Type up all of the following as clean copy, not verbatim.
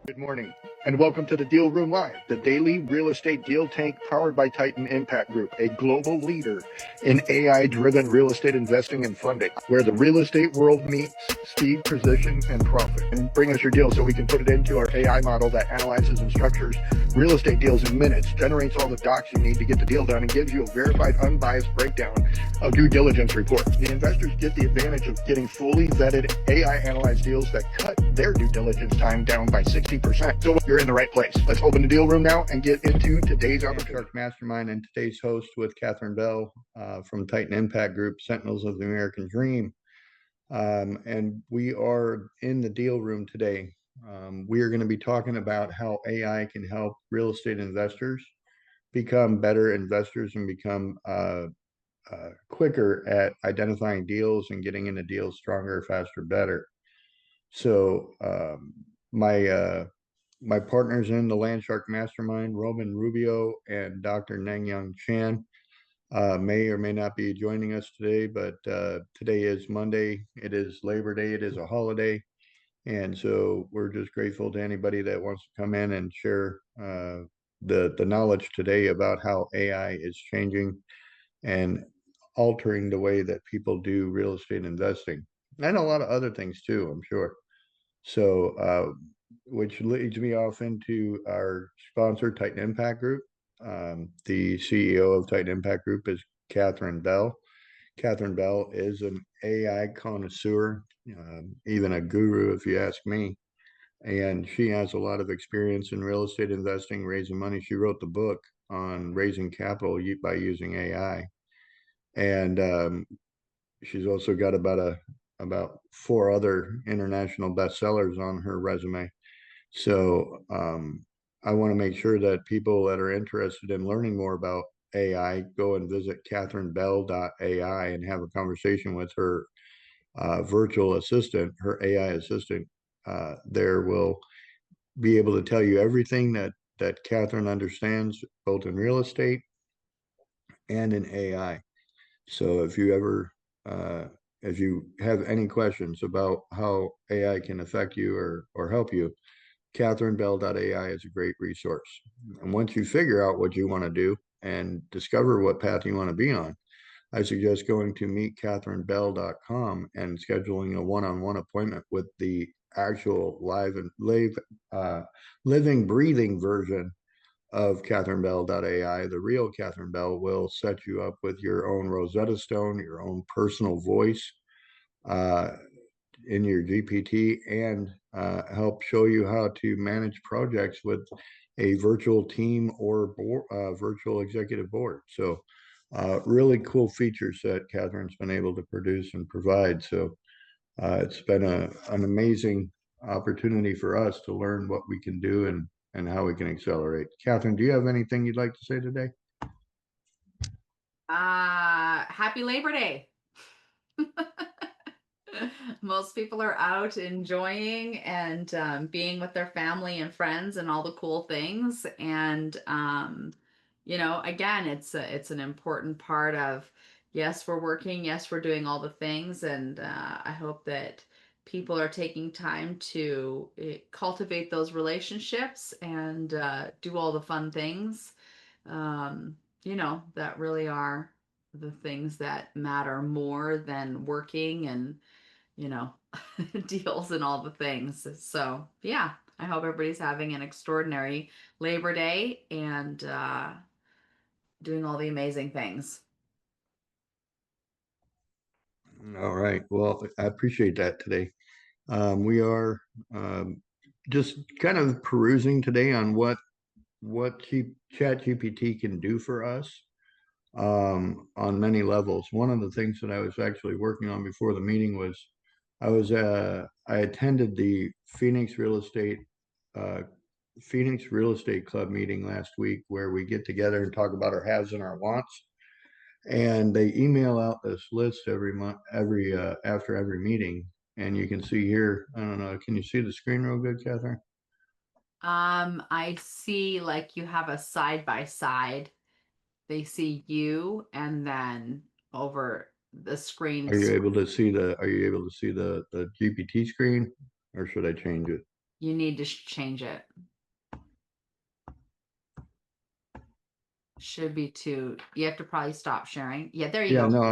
Good morning, and welcome to the Deal Room Live, the daily real estate deal tank powered by Titan Impact Group, a global leader in AI-driven real estate investing and funding, where the real estate world meets speed, precision, and profit. And bring us your deal so we can put it into our AI model that analyzes and structures real estate deals in minutes, generates all the docs you need to get the deal done, and gives you a verified, unbiased breakdown of due diligence report. The investors get the advantage of getting fully vetted AI-analyzed deals that cut their due diligence time down by 60%. So you're in the right place. Let's open the deal room now and get into today's opportunity. Mastermind and today's host with Catherine Bell from Titan Impact Group, Sentinels of the American Dream. And we are in the deal room today. We are going to be talking about how AI can help real estate investors become better investors and become quicker at identifying deals and getting into deals stronger, faster, better. So my partners in the Land Shark Mastermind, Roman Rubio and Dr. Nangyang Chan, may or may not be joining us today, but today is Monday. It is Labor Day. It is a holiday. And so we're just grateful to anybody that wants to come in and share the knowledge today about how AI is changing and altering the way that people do real estate investing and a lot of other things too, I'm sure. So, which leads me off into our sponsor, Titan Impact Group. The CEO of Titan Impact Group is Catherine Bell. Catherine Bell is an AI connoisseur, even a guru, if you ask me. And she has a lot of experience in real estate investing, raising money. She wrote the book on raising capital by using AI. And she's also got about 4 other international bestsellers on her resume. So I want to make sure that people that are interested in learning more about AI go and visit catherinebell.ai and have a conversation with her virtual assistant, her AI assistant. There will be able to tell you everything that Catherine understands, both in real estate and in AI. So if you have any questions about how AI can affect you or help you, catherinebell.ai is a great resource. And once you figure out what you want to do and discover what path you want to be on, I suggest going to meetcatherinebell.com and scheduling a one-on-one appointment with the actual living, breathing version of catherinebell.ai. The real Catherine Bell will set you up with your own Rosetta Stone, your own personal voice in your GPT, and help show you how to manage projects with a virtual team or virtual executive board. So really cool features that Catherine's been able to produce and provide. So it's been an amazing opportunity for us to learn what we can do and how we can accelerate. Catherine, do you have anything you'd like to say today? Happy Labor Day. Most people are out enjoying and being with their family and friends and all the cool things. And again, it's an important part of, yes, we're working, yes, we're doing all the things, and I hope that people are taking time to cultivate those relationships and do all the fun things. That really are the things that matter more than working and you know, deals and all the things. So, yeah, I hope everybody's having an extraordinary Labor Day and doing all the amazing things. All right. Well, I appreciate that today. We are just kind of perusing today on what Chat GPT can do for us on many levels. One of the things that I was actually working on before the meeting was I attended the uh, Phoenix Real Estate Club meeting last week, where we get together and talk about our haves and our wants. And they email out this list every month, after every meeting. And you can see here, I don't know, can you see the screen real good, Catherine? I see like you have a side by side. They see you and then over the screen. Are you able to see the GPT screen, or should I change it? You need to change it. Should be two. You have to probably stop sharing. Yeah, there you Yeah, go. no,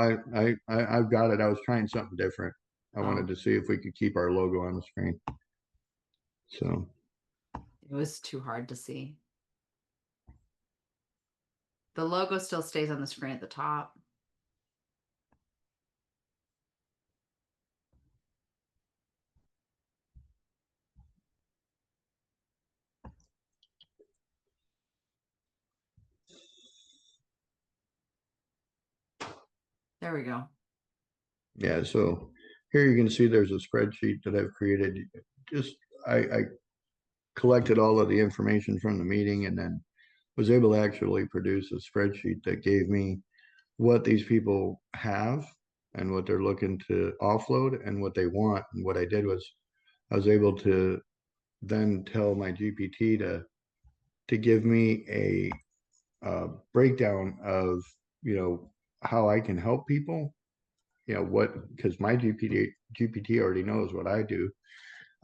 I've got it. I was trying something different. I wanted Oh, to see if we could keep our logo on the screen. So it was too hard to see. The logo still stays on the screen at the top. There we go. yeah, so here you can see there's a spreadsheet that I've created. Just I collected all of the information from the meeting and then was able to actually produce a spreadsheet that gave me what these people have and what they're looking to offload and what they want. And what I did was I was able to then tell my GPT to give me a breakdown of how I can help people. What because my GPT already knows what I do.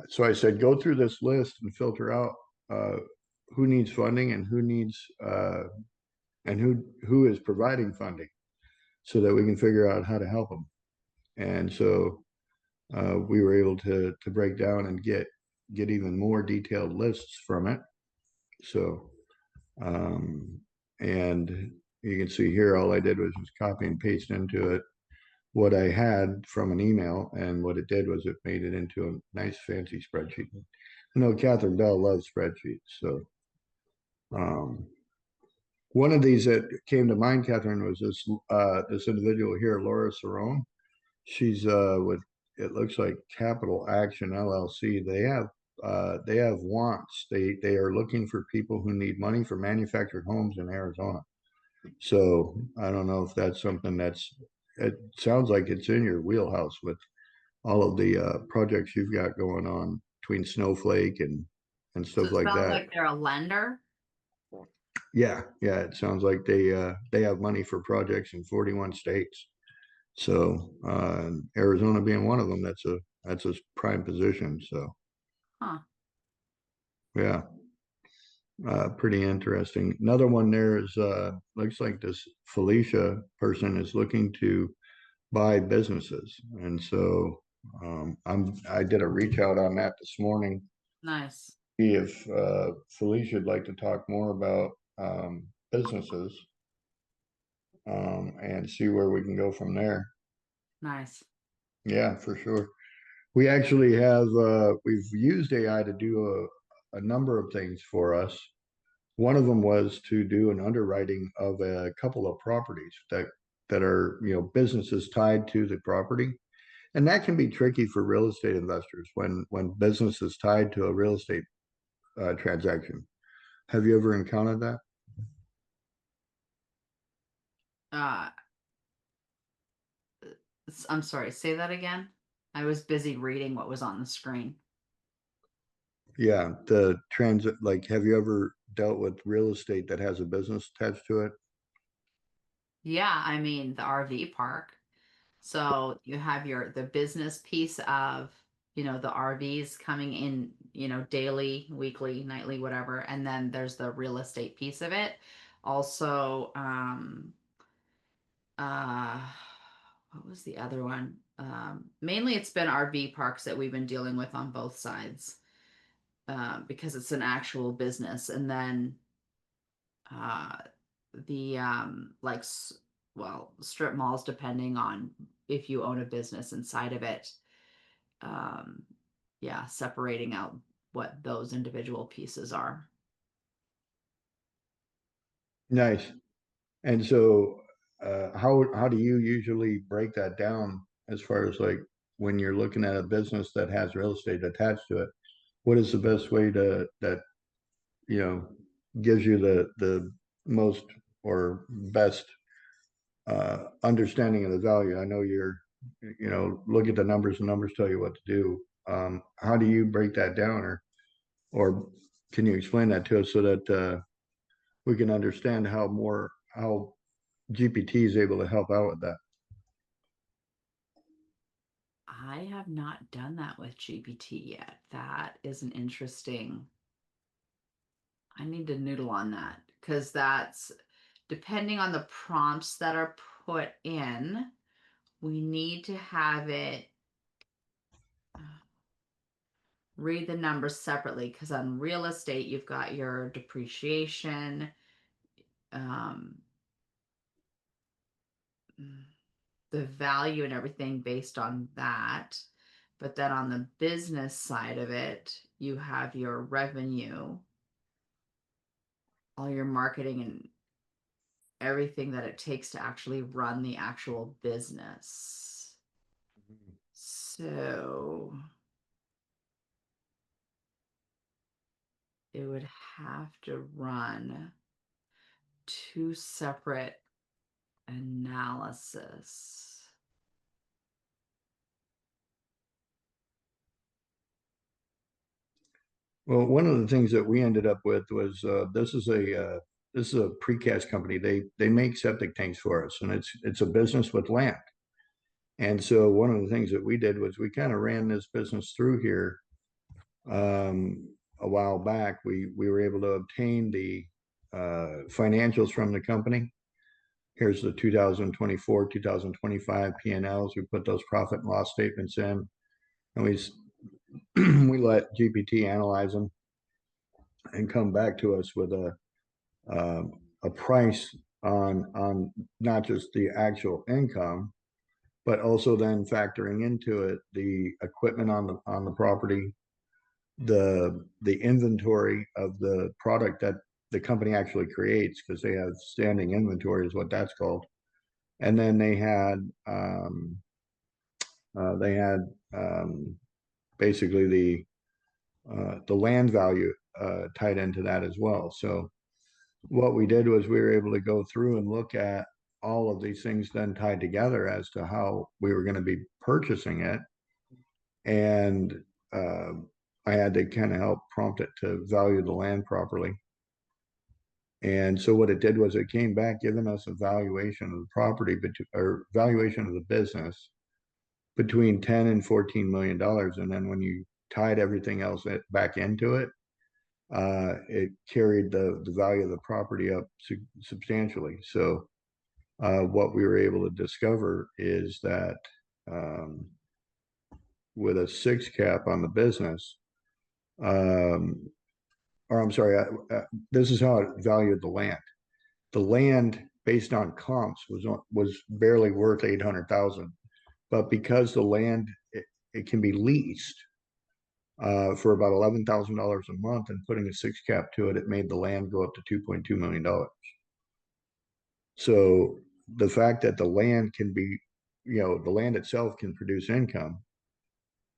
So I said, go through this list and filter out uh, who needs funding and who needs and who is providing funding, so that we can figure out how to help them. And so we were able to break down and get even more detailed lists from it. So um, and you can see here, all I did was just copy and paste into it what I had from an email, and what it did was it made it into a nice fancy spreadsheet. I know Catherine Bell loves spreadsheets, so um, one of these that came to mind, Catherine, was this individual here, Laura Cerrone. She's with, it looks like, Capital Action LLC. They have wants. They are looking for people who need money for manufactured homes in Arizona. So I don't know if that's something it sounds like it's in your wheelhouse with all of the projects you've got going on between Snowflake and So stuff it like sounds that. like they're a lender. Yeah, yeah, it sounds like they have money for projects in 41 states. So Arizona being one of them, that's a prime position. So Huh. yeah, pretty interesting. Another one there is looks like this Felicia person is looking to buy businesses, and so I did a reach out on that this morning. Nice. See if Felicia would like to talk more about businesses and see where we can go from there. Nice. Yeah, for sure. We actually we've used AI to do a number of things for us. One of them was to do an underwriting of a couple of properties that are, businesses tied to the property. And that can be tricky for real estate investors when business is tied to a real estate transaction. Have you ever encountered that? Uh, I'm sorry, say that again. I was busy reading what was on the screen. Yeah, the transit, like, have you ever dealt with real estate that has a business attached to it? Yeah, I mean the RV park. So you have the business piece of, the RVs coming in, daily, weekly, nightly, whatever, and then there's the real estate piece of it. Also, uh what was the other one? Mainly it's been RV parks that we've been dealing with on both sides, because it's an actual business. And then uh, the well, strip malls, depending on if you own a business inside of it. Um, yeah, separating out what those individual pieces are. Nice. And so, how do you usually break that down as far as, like, when you're looking at a business that has real estate attached to it? What is the best way that you know gives you the most or best understanding of the value? I know look at the numbers, and numbers tell you what to do. How do you break that down, or can you explain that to us so that we can understand how GPT is able to help out with that? I have not done that with GPT yet. That is an interesting. I need to noodle on that because that's depending on the prompts that are put in, we need to have it read the numbers separately because on real estate, you've got your depreciation, um, the value and everything based on that. But then on the business side of it, you have your revenue, all your marketing and everything that it takes to actually run the actual business. So it would have to run two separate analysis. Well, one of the things that we ended up with was this is a precast company. They make septic tanks for us, and it's a business with land. And so one of the things that we did was we kind of ran this business through here a while back. We were able to obtain the financials from the company. Here's the 2024, 2025 P&Ls. We put those profit and loss statements in, and we let GPT analyze them and come back to us with a price on not just the actual income, but also then factoring into it the equipment on the property, the inventory of the product that the company actually creates, because they have standing inventory is what that's called. And then they had basically the land value tied into that as well. So what we did was we were able to go through and look at all of these things then tied together as to how we were going to be purchasing it. And uh, I had to kind of help prompt it to value the land properly. And so what it did was it came back giving us a valuation of the property, or valuation of the business between 10 and $14 million. And then when you tied everything else back into it, it carried the value of the property up substantially. So what we were able to discover is that um, with a 6 cap on the business, um, or I'm sorry, this is how it valued the land. The land based on comps was barely worth 800,000, but because the land it can be leased for about $11,000 a month, and putting a 6 cap to it, it made the land go up to $2.2 million. So the fact that the land can be, the land itself can produce income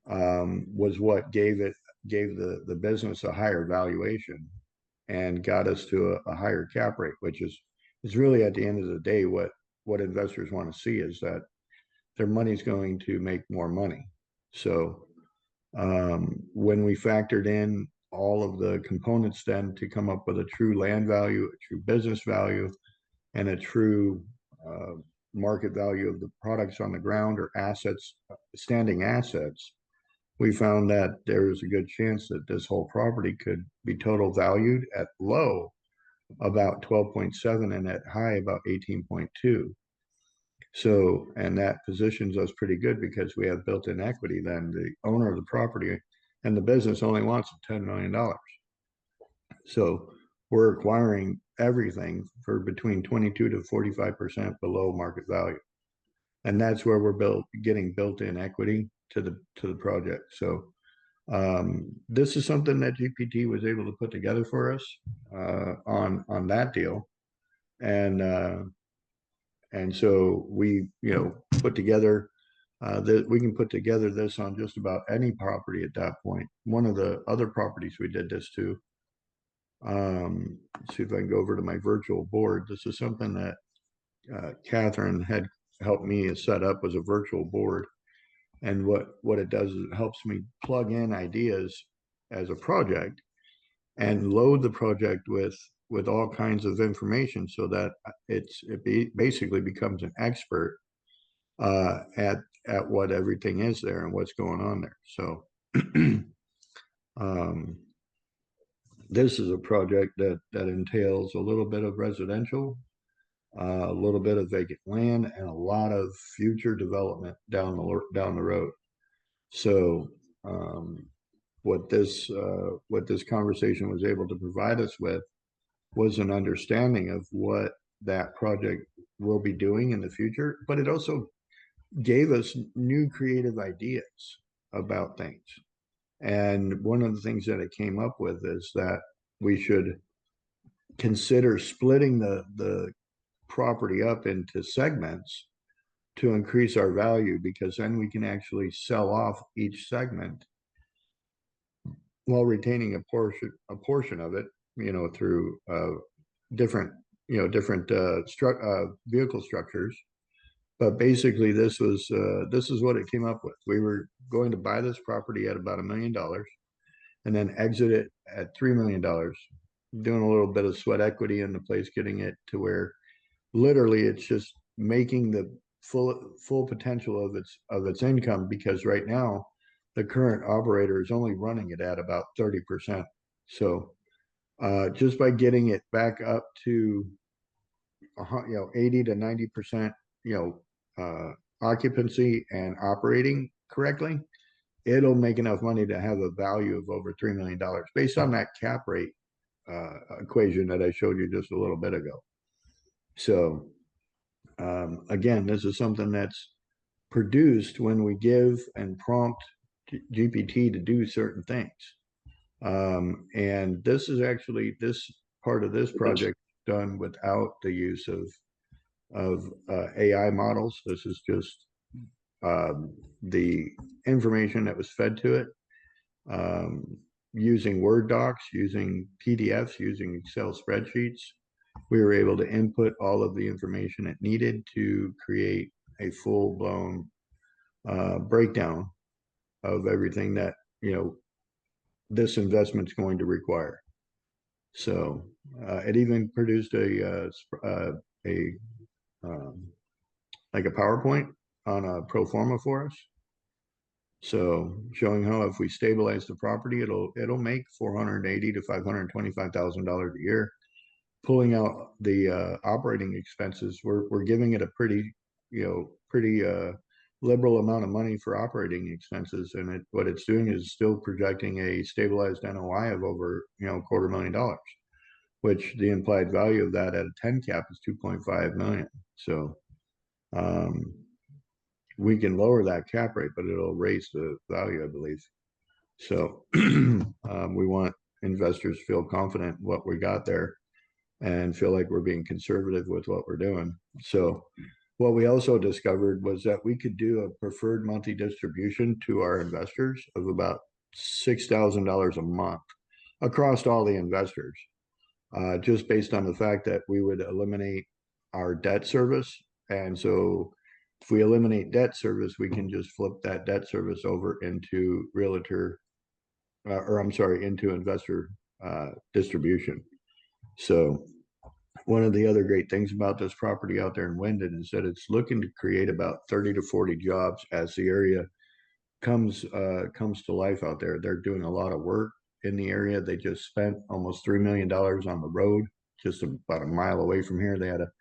was what gave the business a higher valuation and got us to a higher cap rate, which is really at the end of the day what investors want to see, is that their money's going to make more money. So when we factored in all of the components then to come up with a true land value, a true business value, and a true uh, market value of the products on the ground or assets, standing assets, we found that there is a good chance that this whole property could be total valued at low about 12.7 and at high about 18.2. So, and that positions us pretty good because we have built-in equity. Then the owner of the property and the business only wants $10 million. So we're acquiring everything for between 22 to 45% below market value. And that's where we're getting built-in equity to the project. So this is something that GPT was able to put together for us on that deal, and so we put together that we can put together this on just about any property at that point. One of the other properties we did this to, let's see if I can go over to my virtual board. This is something that Catherine had helped me set up, was a virtual board. And what it does is it helps me plug in ideas as a project and load the project with all kinds of information so that basically becomes an expert at what everything is there and what's going on there. So um, this is a project that entails a little bit of residential, a little bit of vacant land, and a lot of future development down the road. So what this conversation was able to provide us with was an understanding of what that project will be doing in the future, but it also gave us new creative ideas about things. And one of the things that it came up with is that we should consider splitting the property up into segments to increase our value, because then we can actually sell off each segment while retaining a portion of it, through different different vehicle structures. But basically, this is what it came up with. We were going to buy this property at about $1 million and then exit it at $3 million, doing a little bit of sweat equity in the place, getting it to where literally it's just making the full potential of its income, because right now the current operator is only running it at about 30%. So just by getting it back up to 80 to 90%, occupancy and operating correctly, it'll make enough money to have a value of over $3 million based on that cap rate equation that I showed you just a little bit ago. So again, this is something that's produced when we give and prompt GPT to do certain things. And this is actually this part of this project done without the use of AI models. This is just the information that was fed to it, using Word docs, using PDFs, using Excel spreadsheets. We were able to input all of the information it needed to create a full-blown breakdown of everything that this investment's going to require. So it even produced a like a PowerPoint on a pro forma for us. So showing how if we stabilize the property, it'll make $480,000 to $525,000 a year. Pulling out the operating expenses, we're giving it a pretty liberal amount of money for operating expenses, and what it's doing is still projecting a stabilized NOI of over $250,000, which the implied value of that at a 10 cap is 2.5 million. So we can lower that cap rate, but it'll raise the value, I believe. So we want investors to feel confident in what we got there and feel like we're being conservative with what we're doing. So what we also discovered was that we could do a preferred monthly distribution to our investors of about $6,000 a month across all the investors, just based on the fact that we would eliminate our debt service. And so if we eliminate debt service, we can just flip that debt service over into into investor distribution. So one of the other great things about this property out there in Wyndon is that it's looking to create about 30 to 40 jobs as the area comes to life out there. They're doing a lot of work in the area. They just spent almost $3 million on the road, just about a mile away from here. They had a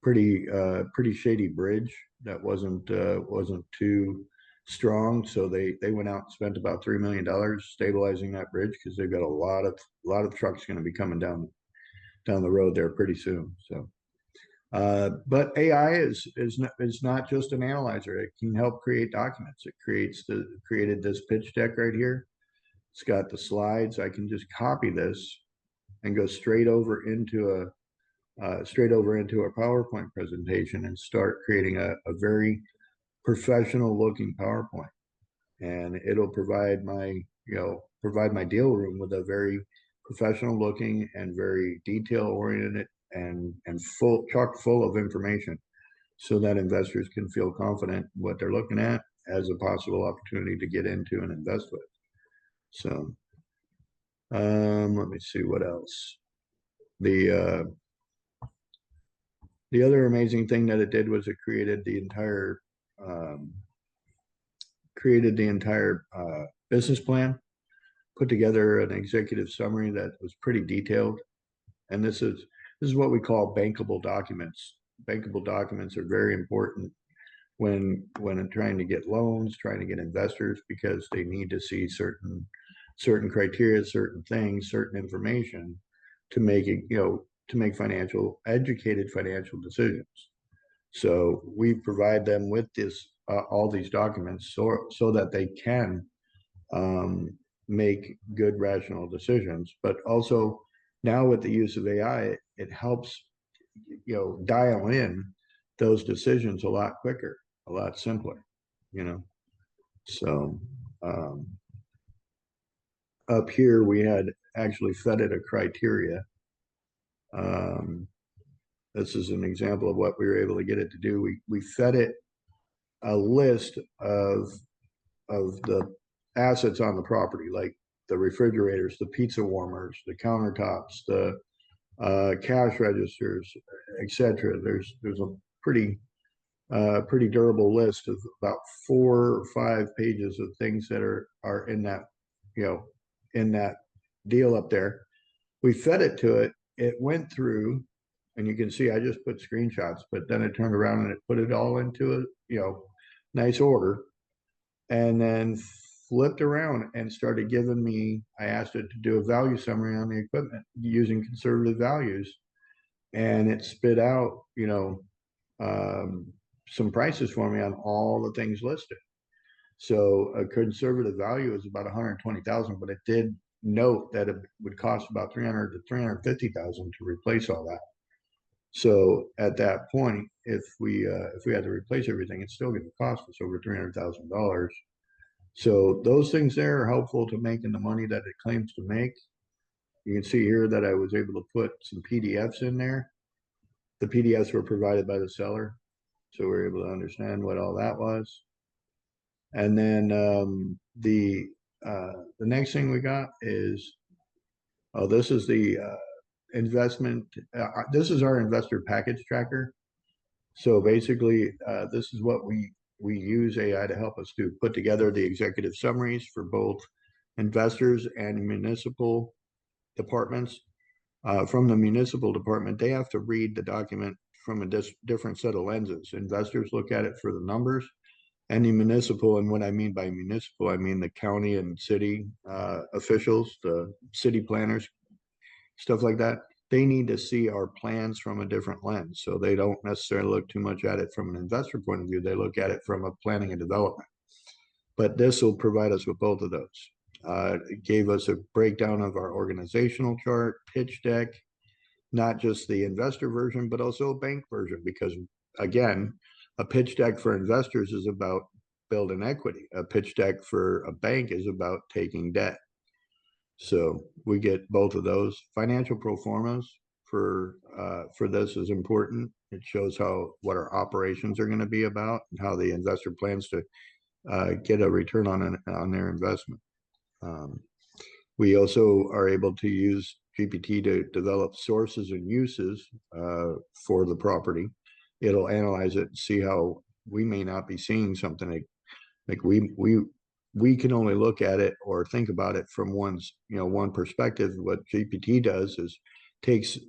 pretty shady bridge that wasn't too strong, so they went out and spent about $3 million stabilizing that bridge, because they've got a lot of trucks going to be coming down the road there pretty soon. So but AI is not just an analyzer. It can help create documents. It created this pitch deck right here. It's got the slides. I can just copy this and go straight over into a PowerPoint presentation and start creating a very professional looking PowerPoint. And it'll provide my deal room with a very professional looking and very detail oriented and chock full of information, so that investors can feel confident in what they're looking at as a possible opportunity to get into and invest with. So let me see what else. The other amazing thing that it did was it created the entire created the entire business plan, put together an executive summary that was pretty detailed. And this is what we call bankable documents. Bankable documents are very important when trying to get loans, trying to get investors, because they need to see certain criteria, certain things, certain information to make it, to make educated financial decisions. So we provide them with all these documents so that they can um, make good rational decisions. But also now with the use of AI, it helps dial in those decisions a lot quicker, a lot simpler. You know, so um, up here we had actually fed it a criteria. Um, this is an example of what we were able to get it to do. We fed it a list of the assets on the property, like the refrigerators, the pizza warmers, the countertops, the cash registers, etc. There's a pretty durable list of about 4 or 5 pages of things that are in that you know in that deal up there. We fed it to it. It went through, and you can see I just put screenshots, but then it turned around and it put it all into a nice order, and then flipped around and started giving me. I asked it to do a value summary on the equipment using conservative values, and it spit out um, some prices for me on all the things listed. So a conservative value is about 120,000, but it did note that it would cost about 300 to 350,000 to replace all that. So at that point, if we had to replace everything, it's still going to cost us over $300,000. So those things there are helpful to making the money that it claims to make. You can see here that I was able to put some PDFs in there. The PDFs were provided by the seller, so we're able to understand what all that was. And then the next thing we got is, oh, this is the investment. This is our investor package tracker. So basically, this is what we use AI to help us do, put together the executive summaries for both investors and municipal departments. From the municipal department, they have to read the document from a different set of lenses. Investors look at it for the numbers, and the municipal, and what I mean by municipal, I mean the county and city officials, the city planners, stuff like that. They need to see our plans from a different lens. So they don't necessarily look too much at it from an investor point of view. They look at it from a planning and development. But this will provide us with both of those. It gave us a breakdown of our organizational chart, pitch deck, not just the investor version, but also a bank version, because again, a pitch deck for investors is about building equity. A pitch deck for a bank is about taking debt. So we get both of those. Financial pro formas for this is important. It shows what our operations are going to be about and how the investor plans to get a return on their investment. We also are able to use GPT to develop sources and uses for the property. It'll analyze it and see how we may not be seeing something like we can only look at it or think about it from one perspective. What GPT does is takes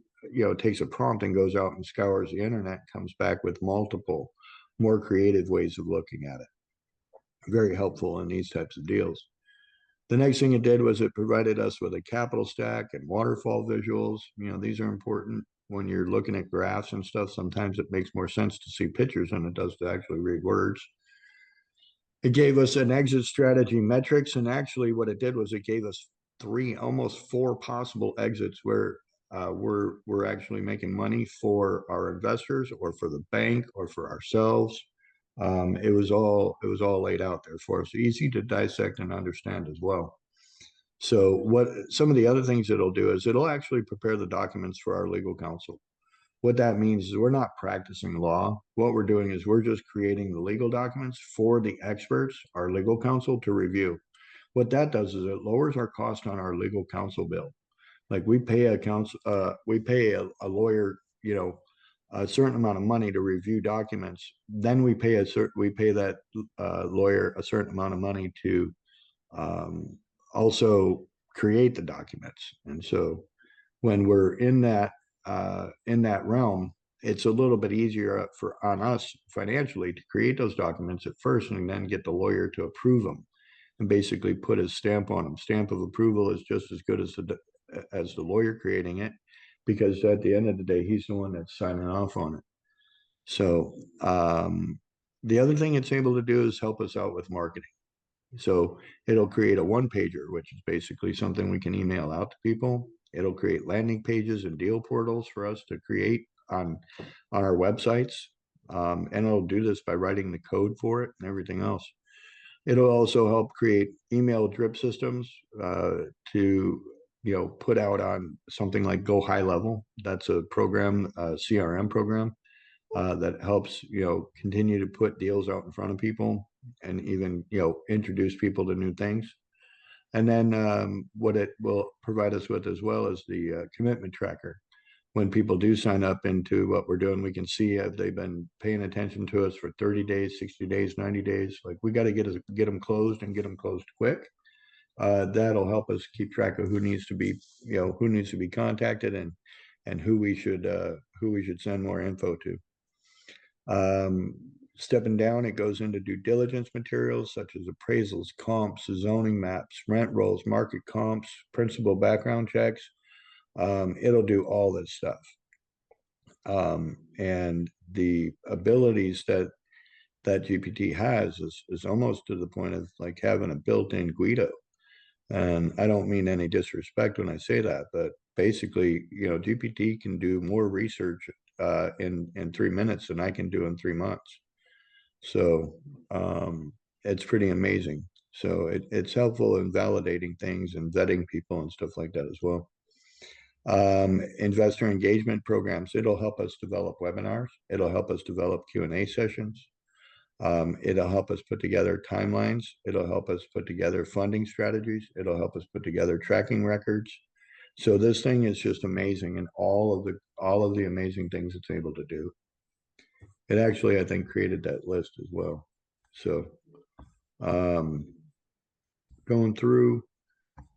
a prompt and goes out and scours the internet, comes back with multiple more creative ways of looking at it. Very helpful in these types of deals. The next thing it did was it provided us with a capital stack and waterfall visuals. These are important when you're looking at graphs and stuff. Sometimes it makes more sense to see pictures than it does to actually read words. It gave us an exit strategy metrics, and actually what it did was it gave us almost four possible exits where we're actually making money for our investors or for the bank or for ourselves. It was all laid out there for us, easy to dissect and understand as well. So what some of the other things it'll do is it'll actually prepare the documents for our legal counsel. What that means is we're not practicing law. What we're doing is we're just creating the legal documents for the experts, our legal counsel, to review. What that does is it lowers our cost on our legal counsel bill. Like we pay a lawyer, a certain amount of money to review documents. Then we pay that lawyer a certain amount of money to um, also create the documents. And so when we're in that realm, it's a little bit easier for on us financially to create those documents at first and then get the lawyer to approve them and basically put his stamp on them. Stamp of approval is just as good as the lawyer creating it, because at the end of the day, he's the one that's signing off on it. So the other thing it's able to do is help us out with marketing. So it'll create a one pager, which is basically something we can email out to people. It'll create landing pages and deal portals for us to create on our websites. And it'll do this by writing the code for it and everything else. It'll also help create email drip systems to put out on something like Go High Level. That's a program, a CRM program that helps continue to put deals out in front of people and even introduce people to new things. And then what it will provide us with as well is the commitment tracker. When people do sign up into what we're doing, we can see if they've been paying attention to us for 30 days, 60 days, 90 days. Like we got to get them closed and get them closed quick. That'll help us keep track of who needs to be, who needs to be contacted and who we should send more info to. Stepping down, it goes into due diligence materials such as appraisals, comps, zoning maps, rent rolls, market comps, principal background checks. It'll do all this stuff. And the abilities that GPT has is almost to the point of like having a built-in Guido. And I don't mean any disrespect when I say that, but basically, GPT can do more research in 3 minutes than I can do in 3 months. So it's pretty amazing. So it's helpful in validating things and vetting people and stuff like that as well. Investor engagement programs. It'll help us develop webinars. It'll help us develop Q&A sessions. It'll help us put together timelines. It'll help us put together funding strategies. It'll help us put together tracking records. So this thing is just amazing, and all of the amazing things it's able to do. It actually, I think, created that list as well. So um, going through,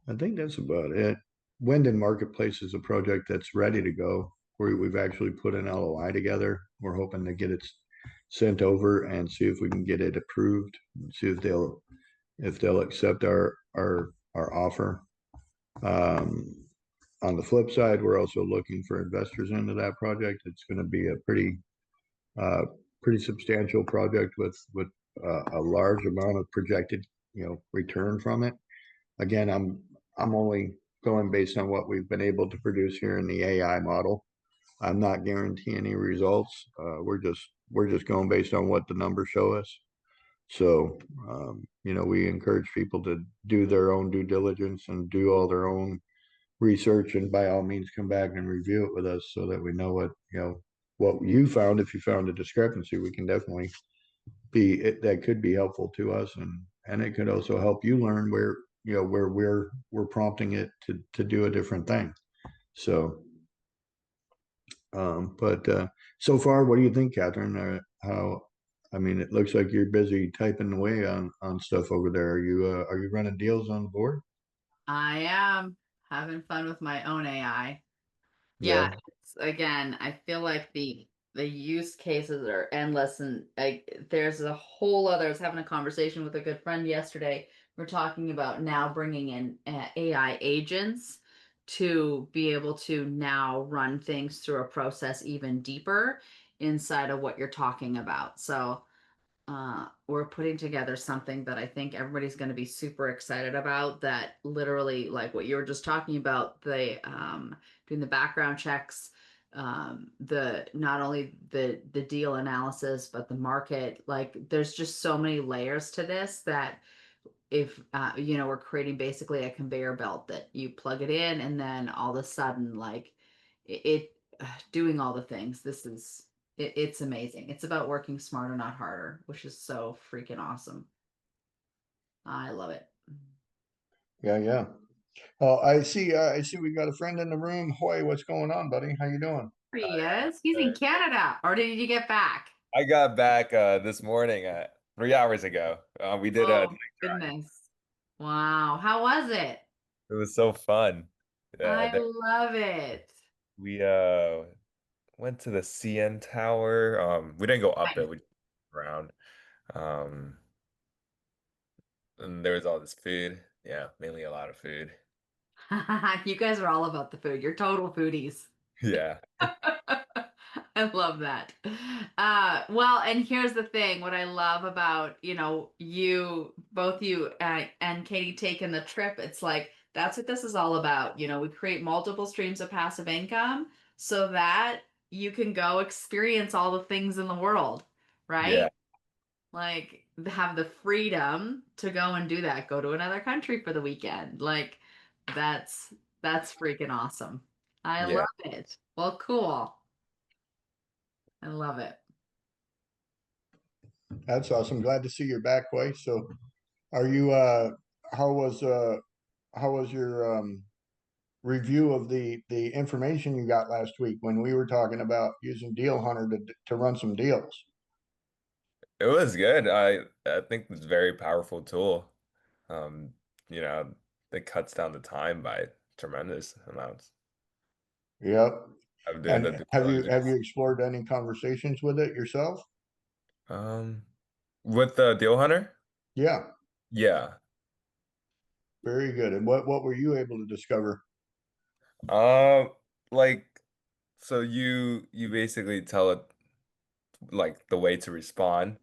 I think that's about it. Wyndon Marketplace is a project that's ready to go. We've actually put an LOI together. We're hoping to get it sent over and see if we can get it approved. See if they'll accept our offer. On the flip side, we're also looking for investors into that project. It's going to be a uh, pretty substantial project with a large amount of projected return from it. Again, I'm only going based on what we've been able to produce here in the AI model. I'm not guaranteeing any results. We're just going based on what the numbers show us. So we encourage people to do their own due diligence and do all their own research, and by all means come back and review it with us so that we know what you found. If you found a discrepancy, we can definitely that could be helpful to us, and it could also help you learn where where we're prompting it to do a different thing. So but so far, what do you think, Catherine? How I mean, it looks like you're busy typing away on stuff over there. Are you running deals on the board? I am having fun with my own AI. Yeah, Yeah. again, I feel like the use cases are endless, and there's a whole other. I was having a conversation with a good friend yesterday. We're talking about now bringing in AI agents to be able to now run things through a process even deeper inside of what you're talking about. So we're putting together something that I think everybody's going to be super excited about. That literally, like what you were just talking about, the doing the background checks, the not only the deal analysis, but the market. Like, there's just so many layers to this that if we're creating basically a conveyor belt that you plug it in, and then all of a sudden, like doing all the things. It's amazing. It's about working smarter, not harder, which is so freaking awesome. I love it. Yeah, yeah. Oh, I see we got a friend in the room. Hoy, what's going on, buddy? How you doing? he is. He's in Canada. Or did you get back? I got back this morning, 3 hours ago. We did a Oh, goodness. Wow. How was it? it was so fun. I There, love it. we went to the CN Tower. We didn't go up it, Nice. we just went around. Um, and there was all this food. Yeah, mainly a lot of food. You guys are all about the food. You're total foodies. Yeah. I love that. Well, and here's the thing. What I love about, you, both you and Katie taking the trip, it's like that's what this is all about. We create multiple streams of passive income so that you can go experience all the things in the world, Yeah. right? Like have the freedom to go and do that, go to another country for the weekend. Like that's that's freaking awesome. I love Yeah. it. Well, cool. I love it. That's awesome. Glad to see you're back, Way. So are you how was uh how was your review of the information you got last week when we were talking about using Deal Hunter to run some deals? It was good. I think it's a very powerful tool. Um, you know, it cuts down the time by tremendous amounts Yep. of doing the And due have you diligence. explored any conversations with it yourself? Um, with the Deal Hunter? Yeah, Yeah. very good. And what were you able to discover? Um, like so you basically tell it like the way to respond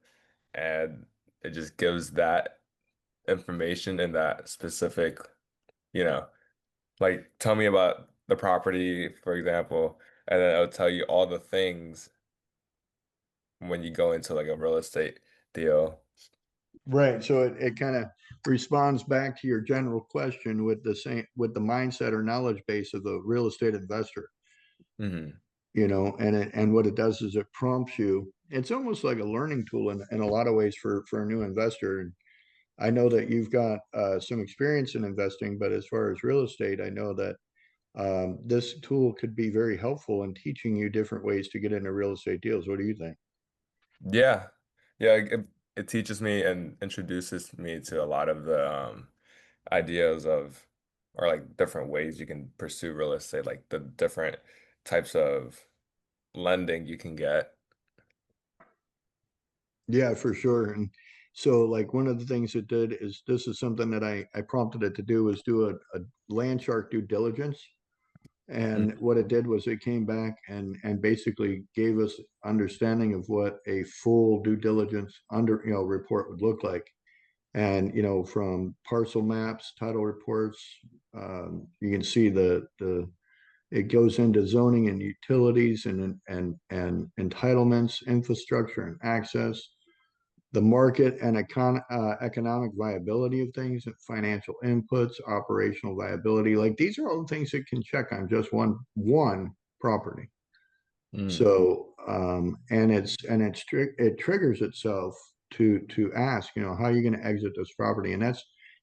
and it just gives that information in that specific, you know, like tell me about the property, for example, and then it'll tell you all the things when you go into like a real estate deal. Right. So it kind of responds back to your general question with the mindset or knowledge base of the real estate investor, Hmm. and what it does is it prompts you. It's almost like a learning tool in a lot of ways for a new investor. And I know that you've got some experience in investing, but as far as real estate, I know that this tool could be very helpful in teaching you different ways to get into real estate deals. What do you think? Yeah. Yeah, it teaches me and introduces me to a lot of the ideas of or like different ways you can pursue real estate, like the different types of lending you can get. Yeah, for sure. And so, like, one of the things it did is this is something that I prompted it to do is do a land shark due diligence. And what it did was it came back and basically gave us understanding of what a full due diligence report would look like. And from parcel maps, title reports, you can see the it goes into zoning and utilities and entitlements, infrastructure and access, the market and economic viability of things, financial inputs, operational viability. Like these are all the things that can check on just one property. Mm. So it triggers itself to ask, how are you going to exit this property? And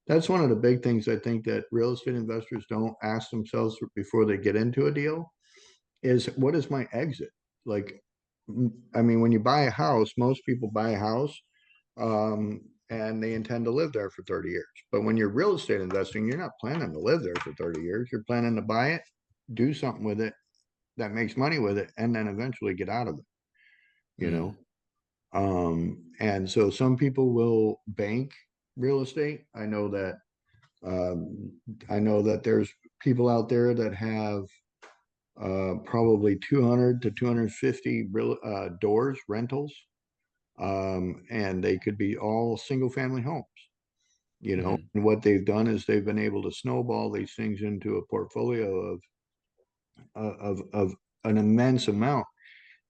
that's one of the big things I think that real estate investors don't ask themselves before they get into a deal is what is my exit? Like, I mean, when you buy a house, most people buy a house and they intend to live there for 30 years. But when you're real estate investing, you're not planning to live there for 30 years. You're planning to buy it, do something with it that makes money with it, and then eventually get out of it, you Mm. know? And so some people will bank real estate. I know that there's people out there that have probably 200 to 250 doors rentals, and they could be all single family homes. Mm. And what they've done is they've been able to snowball these things into a portfolio of an immense amount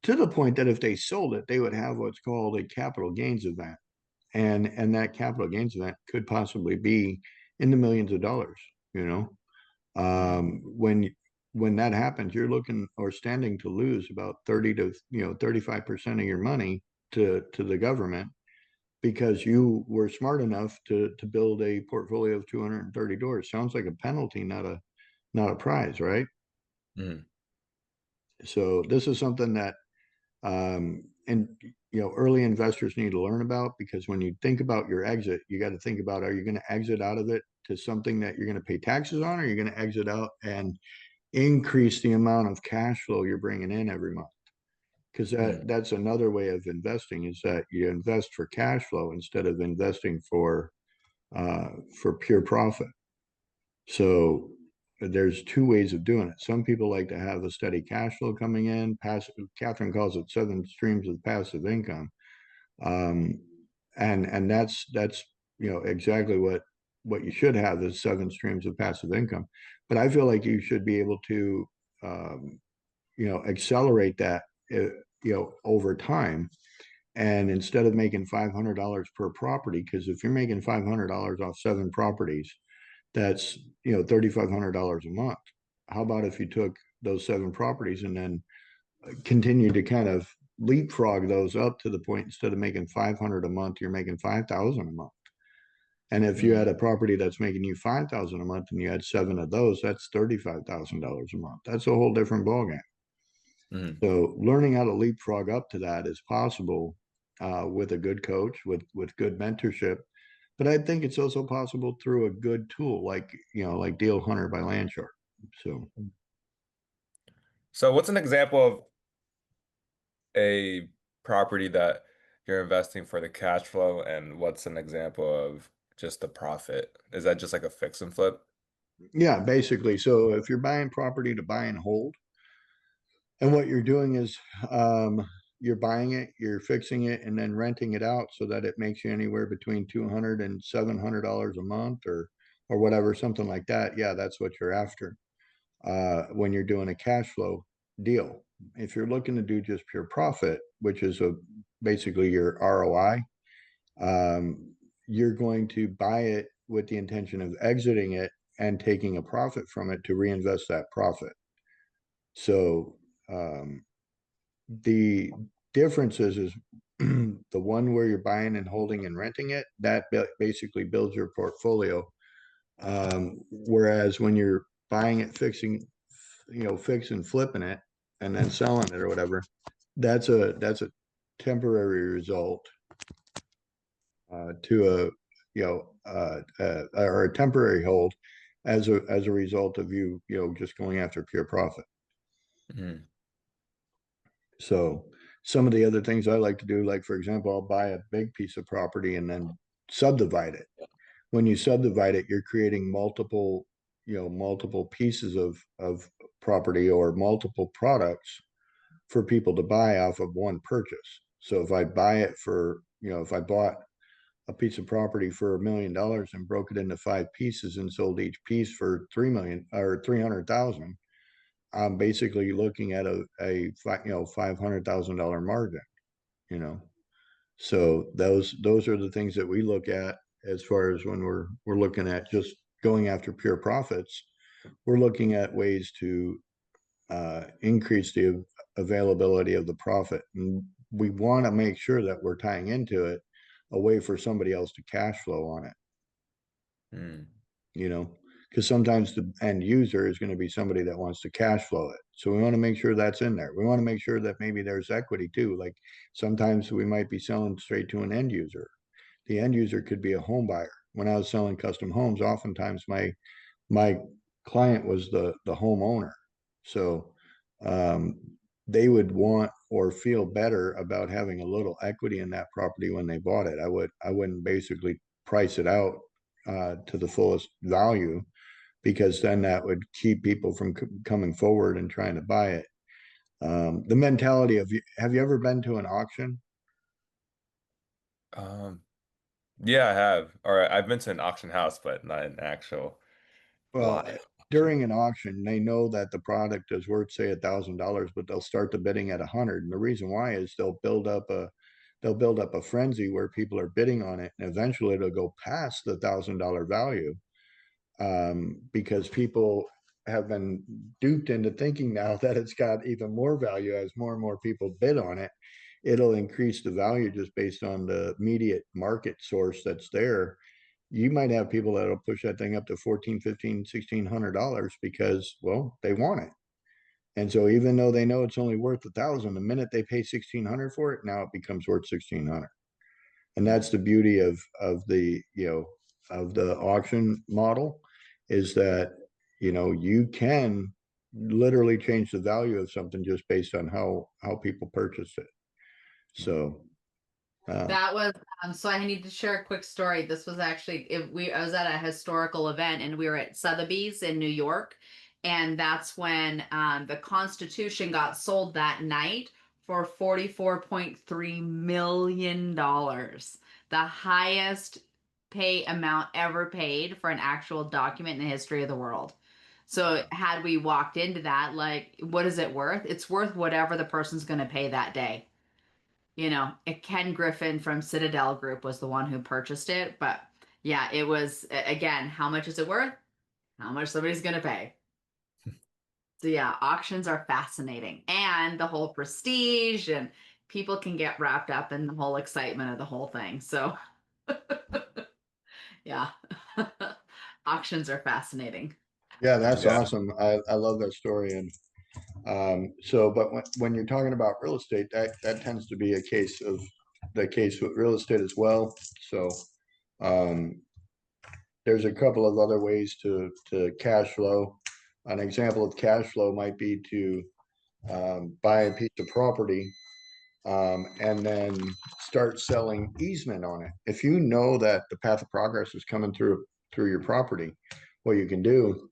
to the point that if they sold it, they would have what's called a capital gains event, and that capital gains event could possibly be in the millions of dollars. You know, Mm. when that happens, you're looking or standing to lose about 30 to 35% of your money to the government because you were smart enough to build a portfolio of 230 doors. Sounds like a penalty, not a prize, right? Mm. So this is something that and early investors need to learn about, because when you think about your exit, you got to think about, are you going to exit out of it to something that you're going to pay taxes on, or you're going to exit out and increase the amount of cash flow you're bringing in every month? Because Mm, that's another way of investing, is that you invest for cash flow instead of investing for pure profit. So there's two ways of doing it. Some people like to have a steady cash flow coming in. Passive, Catherine calls it 7 streams of passive income. Um, and that's exactly what you should have, is 7 streams of passive income. But I feel like you should be able to um, accelerate that over time. And instead of making $500 per property, because if you're making $500 off 7 properties, that's $3,500 a month. How about if you took those 7 properties and then continued to kind of leapfrog those up to the point, instead of making 500 a month, you're making 5,000 a month. And if you had mm, a property that's making you 5,000 a month and you had 7 of those, that's $35,000 a month. That's a whole different ballgame. mm. So learning how to leapfrog up to that is possible with a good coach, with good mentorship. But I think it's also possible through a good tool like Deal Hunter by Landshark. So So what's an example of a property that you're investing for the cash flow, and what's an example of just the profit? Is that just like a fix and flip? yeah, basically. So if you're buying property to buy and hold, and what you're doing is you're buying it, you're fixing it, and then renting it out so that it makes you anywhere between $200 and $700 a month, or whatever, something like that. Yeah, that's what you're after when you're doing a cash flow deal. If you're looking to do just pure profit, which is basically your ROI, you're going to buy it with the intention of exiting it and taking a profit from it to reinvest that profit. So um, the difference is the one where you're buying and holding and renting it, that basically builds your portfolio. Whereas when you're buying it, fix and flipping it and then selling it or whatever, that's a temporary result to or a temporary hold as a result of you just going after pure profit. Mm, So some of the other things I like to do, like for example, I'll buy a big piece of property and then subdivide it. When you subdivide it, you're creating multiple pieces of property or multiple products for people to buy off of one purchase. So if I buy it for, if I bought a piece of property for $1 million and broke it into 5 pieces and sold each piece for 3 million or 300,000, I'm basically looking at a $500,000 margin, you know. So those are the things that we look at as far as when we're looking at just going after pure profits. We're looking at ways to increase the availability of the profit, and we want to make sure that we're tying into it a way for somebody else to cash flow on it, mm, you know, because sometimes the end user is going to be somebody that wants to cash flow it. So we want to make sure that's in there. We want to make sure that maybe there's equity too. Like sometimes we might be selling straight to an end user. The end user could be a home buyer. When I was selling custom homes, oftentimes my client was the homeowner. So um, they would want or feel better about having a little equity in that property when they bought it. I wouldn't basically price it out to the fullest value, because then that would keep people from coming forward and trying to buy it. The mentality of, have you ever been to an auction? um, yeah, I have. Or I've been to an auction house, but not an actual Well, live auction. during an auction, they know that the product is worth, say, $1,000, but they'll start the bidding at 100. And the reason why is they'll build up a frenzy where people are bidding on it, and eventually it'll go past the $1,000 value, because people have been duped into thinking now that it's got even more value as more and more people bid on it. It'll increase the value just based on the immediate market source that's there. You might have people that'll push that thing up to 14, 15, $1,600 because, well, they want it. And so even though they know it's only worth 1,000, the minute they pay 1,600 for it, now it becomes worth 1,600. And that's the beauty of the, of the auction model, is that, you can literally change the value of something just based on how people purchase it. So That was so I need to share a quick story. This was actually I was at a historical event and we were at Sotheby's in New York, and that's when the Constitution got sold that night for $44.3 million, the highest pay amount ever paid for an actual document in the history of the world. So had we walked into that, like, what is it worth? It's worth whatever the person's going to pay that day. Ken Griffin from Citadel Group was the one who purchased it. But yeah, it was, again, how much is it worth? How much somebody's going to pay. So yeah, auctions are fascinating, and the whole prestige, and people can get wrapped up in the whole excitement of the whole thing. So yeah, auctions are fascinating. yeah, that's Yeah. awesome. I love that story. And so, but when you're talking about real estate, that tends to be the case with real estate as well. So um, there's a couple of other ways to cash flow. An example of cash flow might be to buy a piece of property, and then start selling easement on it. If you know that the path of progress is coming through your property, what you can do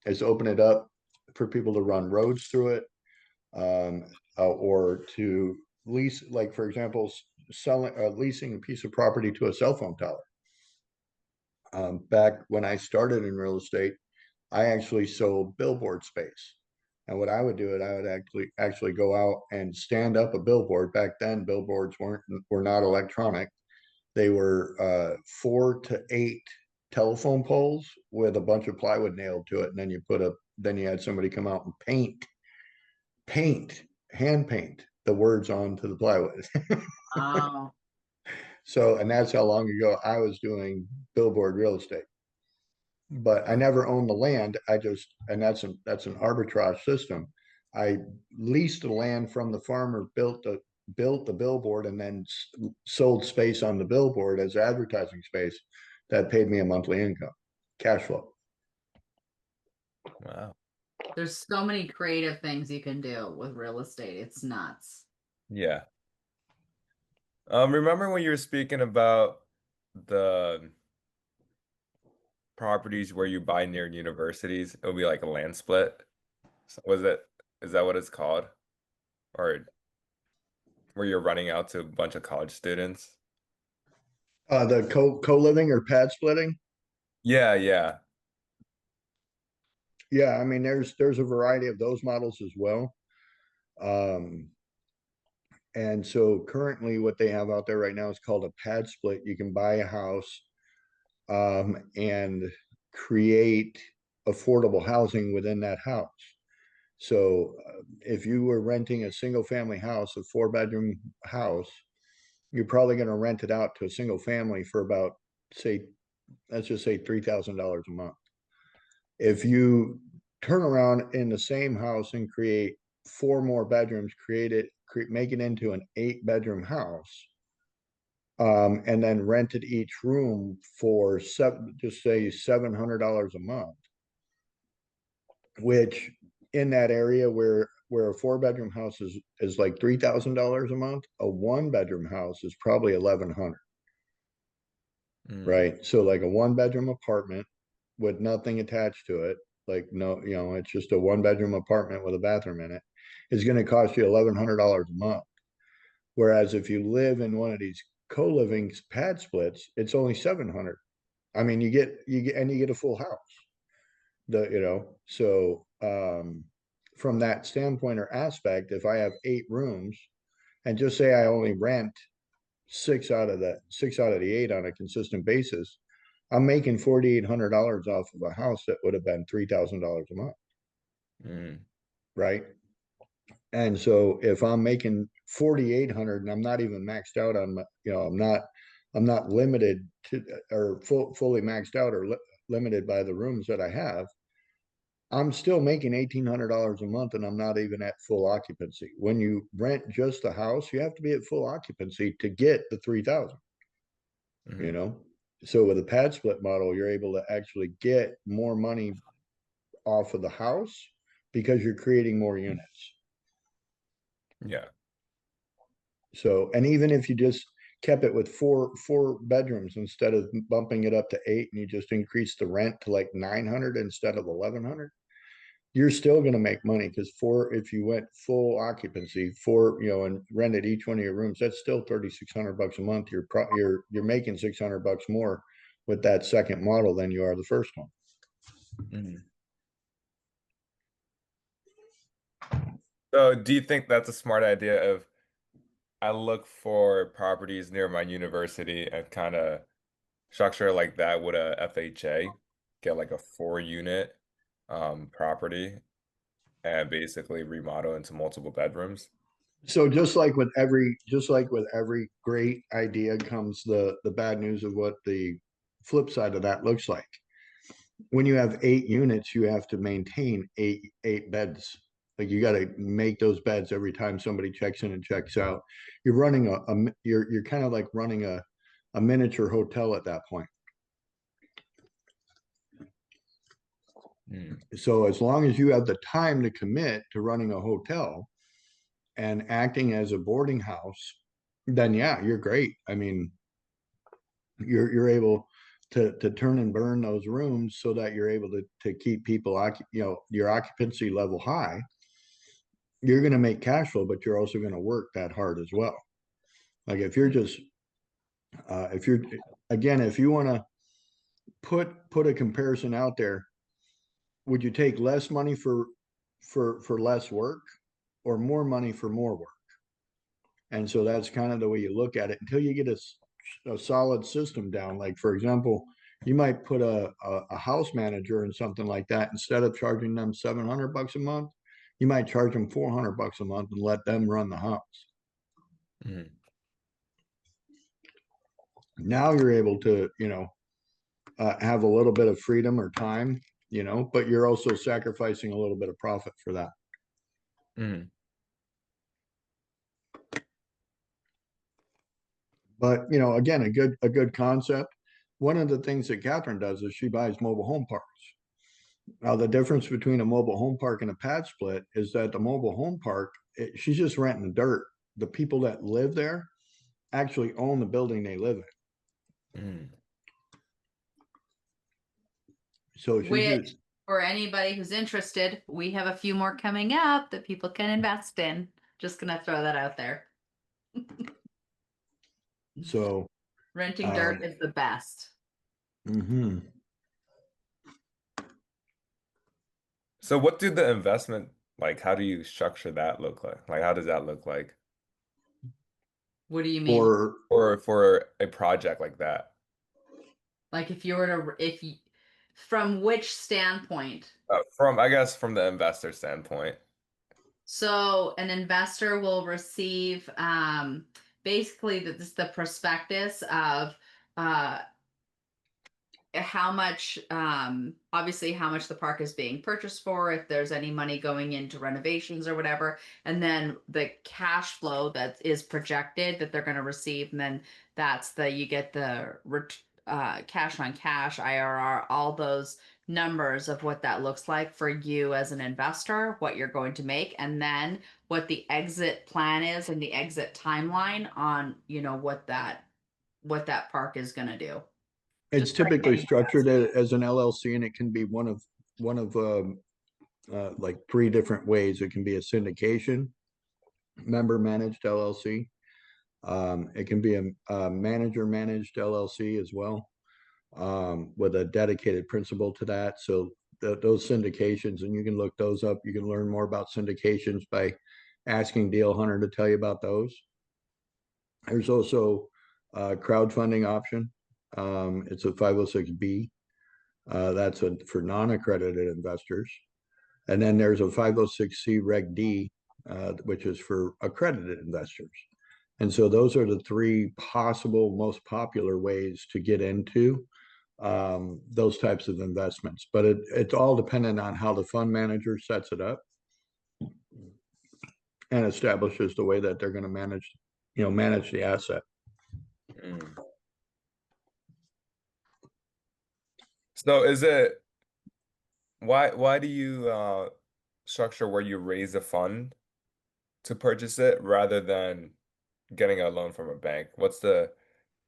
is open it up for people to run roads through it, or to lease, like for example, selling, leasing a piece of property to a cell phone tower. Back when I started in real estate, I actually sold billboard space. And what I would do, I would actually go out and stand up a billboard. Back then, billboards were not electronic. They were 4 to 8 telephone poles with a bunch of plywood nailed to it, and then you had somebody come out and hand paint the words onto the plywood. Oh, So, and that's how long ago I was doing billboard real estate. But I never owned the land. And that's an arbitrage system. I leased the land from the farmer, built the billboard, and then sold space on the billboard as advertising space that paid me a monthly income, cash flow. Wow. there's so many creative things you can do with real estate. It's nuts. Yeah. Remember when you were speaking about the properties where you buy near universities? It would be like a land split. So is that what it's called? Or where you're running out to a bunch of college students? The co-living or pad splitting. Yeah, yeah. Yeah, I mean, there's a variety of those models as well. Um, and so currently what they have out there right now is called a pad split. You can buy a house, and create affordable housing within that house. So if you were renting a single family house, a 4 bedroom house, you're probably going to rent it out to a single family for about, say, let's just say $3,000 a month. If you turn around in the same house and create 4 more bedrooms, make it into an 8 bedroom house, and then rented each room for just say $700 a month, which in that area where a 4 bedroom house is like $3,000 a month, a 1 bedroom house is probably 1,100. Mm, Right? So like a 1 bedroom apartment with nothing attached to it, like no, it's just a 1 bedroom apartment with a bathroom in it, is going to cost you $1,100 a month. Whereas if you live in one of these co-living pad splits, it's only 700. I mean, you get a full house. So from that standpoint or aspect, if I have 8 rooms, and just say I only rent six out of the 8 on a consistent basis, I'm making $4,800 off of a house that would have been $3,000 a month, mm, right? And so if I'm making 4,800 and I'm not even maxed out on my, I'm not limited to, or fully maxed out or limited by the rooms that I have, I'm still making $1,800 a month and I'm not even at full occupancy. When you rent just a house, you have to be at full occupancy to get the 3,000, you Mhm. know? So with a pad split model, you're able to actually get more money off of the house because you're creating more units. Yeah. So, and even if you just kept it with four bedrooms instead of bumping it up to 8 and you just increase the rent to like 900 instead of 1,100, you're still going to make money because if you went full occupancy, and rented each one of your rooms, that's still $3,600 a month. You're making $600 more with that second model than you are the first one. Mhm. So do you think that's a smart idea of I look for properties near my university and kind of structure like that with a FHA, get like a 4 unit property and basically remodel into multiple bedrooms? So just like with every great idea comes the bad news of what the flip side of that looks like. When you have 8 units, you have to maintain eight beds. Like you got to make those beds every time somebody checks in and checks out. You're running you're kind of like running a miniature hotel at that point. Mm. So as long as you have the time to commit to running a hotel and acting as a boarding house, then yeah, you're great. I mean, you're able to turn and burn those rooms so that you're able to keep people your occupancy level high. You're going to make cash flow, but you're also going to work that hard as well. Like if you're just if you're again, if you want to put a comparison out there, would you take less money for less work or more money for more work? And so that's kind of the way you look at it until you get a solid system down. Like, for example, you might put a house manager and something like that. Instead of charging them $700 a month, you might charge them $400 a month and let them run the house. Mhm. Now you're able to, have a little bit of freedom or time, but you're also sacrificing a little bit of profit for that. Mhm. But again, a good concept. One of the things that Catherine does is she buys mobile home parks. Now, the difference between a mobile home park and a pad split is that the mobile home park, she's just renting the dirt. The people that live there actually own the building they live in. Mhm. So she Which, just, for anybody who's interested, we have a few more coming up that people can invest in. Just gonna throw that out there. so, Renting dirt um, is the best. mhm. So what do the investment like how do you structure that look like? Like how does that look like? What do you mean? For, Or for a project like that? Like if you were to, if you, from which standpoint? From I guess from the investor standpoint. So an investor will receive basically the prospectus of uh, how much obviously how much the park is being purchased for, if there's any money going into renovations or whatever, and then the cash flow that is projected that they're going to receive, and then you get the cash on cash IRR, all those numbers of what that looks like for you as an investor, what you're going to make, and then what the exit plan is and the exit timeline on what that park is going to do, it's just like typically any structured investment. as an LLC, and it can be one of like three different ways. It can be a syndication, member managed LLC. It can be a manager managed LLC as well, with a dedicated principal to that. So those syndications, and you can look those up. You can learn more about syndications by asking Deal Hunter to tell you about those. There's also a crowdfunding option. It's a 506B. That's for non-accredited investors. And then there's a 506C Reg D, which is for accredited investors. And so those are the three possible most popular ways to get into those types of investments. But it's all dependent on how the fund manager sets it up and establishes the way that they're going to manage the asset. Mm. So is it why do you structure where you raise a fund to purchase it rather than getting a loan from a bank? What's the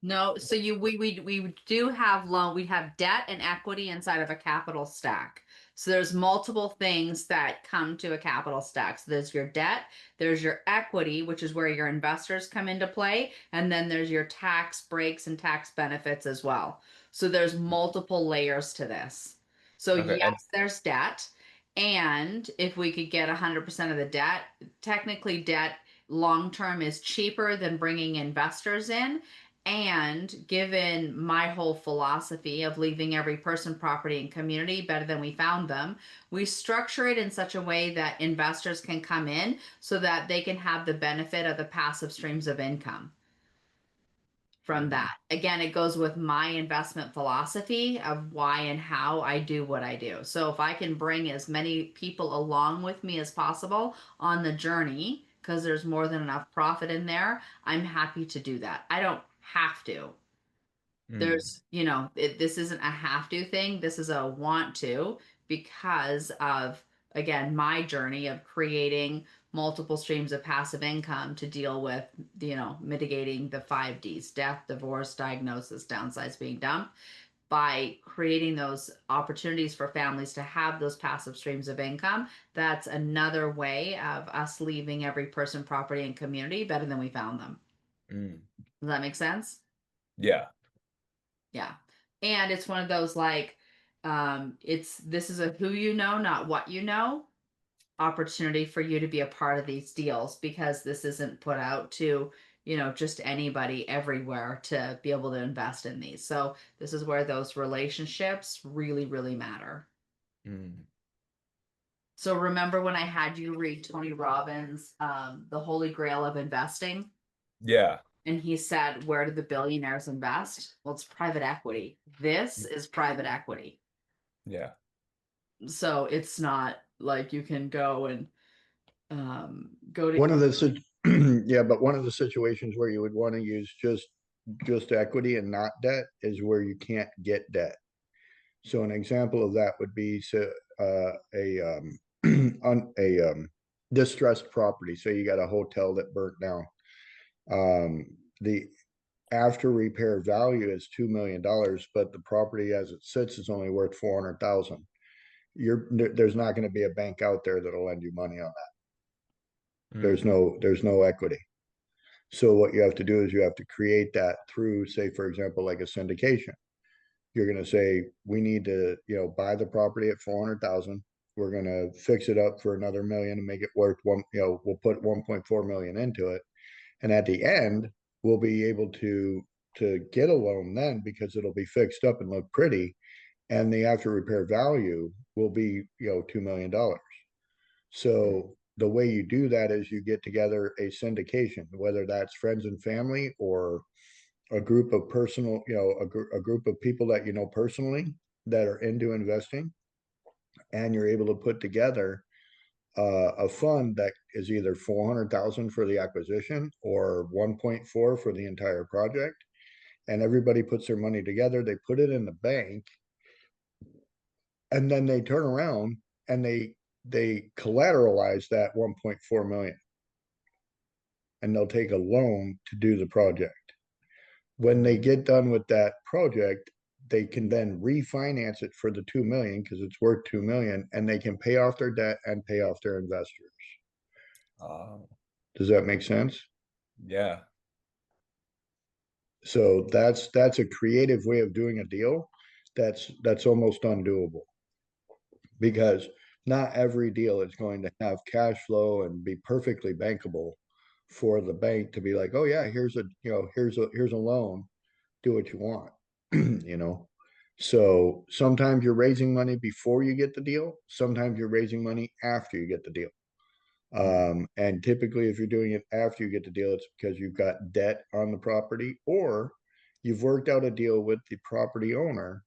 No, so we do have loan, we have debt and equity inside of a capital stack. So there's multiple things that come to a capital stack. So there's your debt, there's your equity, which is where your investors come into play, and then there's your tax breaks and tax benefits as well. So there's multiple layers to this. So okay and yes, there's debt, and if we could get 100% of the debt, technically debt long term is cheaper than bringing investors in. And given my whole philosophy of leaving every person, property, and community better than we found them, we structure it in such a way that investors can come in so that they can have the benefit of the passive streams of income from mm, that. Again, it goes with my investment philosophy of why and how I do what I do. So if I can bring as many people along with me as possible on the journey, because there's more than enough profit in there, I'm happy to do that. I don't have to. mm, There's, this isn't a have to thing. This is a want to because of, again, my journey of creating multiple streams of passive income to deal with, mitigating the 5 Ds: death, divorce, diagnosis, downsize, being dumb. By creating those opportunities for families to have those passive streams of income, that's another way of us leaving every person, property, and community better than we found them. mm. Does that make sense? Yeah. Yeah. And it's one of those like, this is a who you know, not what you know opportunity for you to be a part of these deals because this isn't put out to, just anybody everywhere to be able to invest in these. So this is where those relationships really, really matter. Mm. So remember when I had you read Tony Robbins, The Holy Grail of Investing? Yeah. And he said, where do the billionaires invest? Well, it's private equity. This is private equity. Yeah. So it's not like you can go and go to. One of the yeah, but one of the situations where you would want to use just equity and not debt is where you can't get debt. So an example of that would be a distressed property. So you got a hotel that burnt down. The after repair value is $2 million, but the property as it sits is only worth 400,000. There's not going to be a bank out there that'll lend you money on that. Mm. There's no equity. So what you have to do is you have to create that through, say, for example, like a syndication. You're going to say, we need to, buy the property at 400,000. We're going to fix it up for another million and make it worth we'll put 1.4 million into it. And at the end, we'll be able to get a loan then because it'll be fixed up and look pretty. And the after repair value will be, $2 million. Mm. So the way you do that is you get together a syndication, whether that's friends and family or a group of personal, a group of people that you know personally that are into investing, and you're able to put together a fund that is either 400,000 for the acquisition or 1.4 for the entire project. And everybody puts their money together, they put it in the bank, and then they turn around and they collateralize that 1.4 million, and they'll take a loan to do the project. When they Mm. get done with that project, they can then refinance it for the 2 million because it's worth 2 million, and they can pay off their debt and pay off their investors. Oh, Does that make sense? yeah. So that's a creative way of doing a deal that's almost undoable because not every deal is going to have cash flow and be perfectly bankable for the bank to be like, oh yeah, here's a loan, do what you want. you know so sometimes you're raising money before you get the deal, sometimes you're raising money after you get the deal. Mm. And typically if you're doing it after you get the deal, it's because you've got debt on the property or you've worked out a deal with the property owner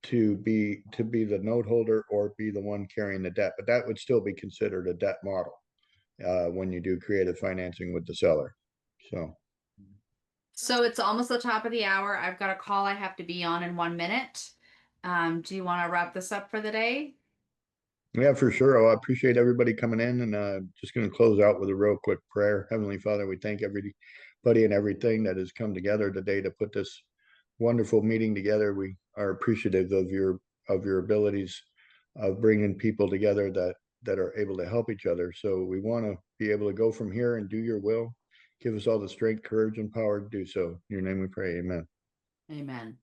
to be the note holder or be the one carrying the debt, but that would still be considered a debt model when you do creative financing with the seller. So it's almost the top of the hour. I've got a call I have to be on in 1 minute. Do you want to wrap this up for the day? Yeah, for sure. Oh, I appreciate everybody coming in, and just going to close out with a real quick prayer. Heavenly Father, we thank everybody and everything that has come together today to put this wonderful meeting together. We are appreciative of your abilities of bringing people together that are able to help each other. So we want to be able to go from here and do your will. Give us all the strength, courage, and power to do so. In your name we pray. Amen. Amen.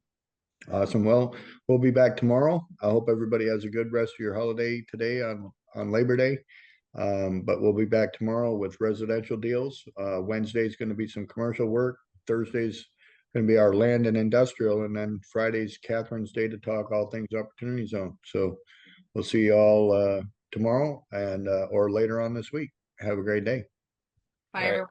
Awesome. Well, we'll be back tomorrow. I hope everybody has a good rest of your holiday today on Labor Day. But we'll be back tomorrow with residential deals. Wednesday is going to be some commercial work. Thursday's going to be our land and industrial, and then Friday's Catherine's Day to talk all things Opportunity Zone. So we'll see you all tomorrow and or later on this week. Have a great day. Bye, All right. everyone.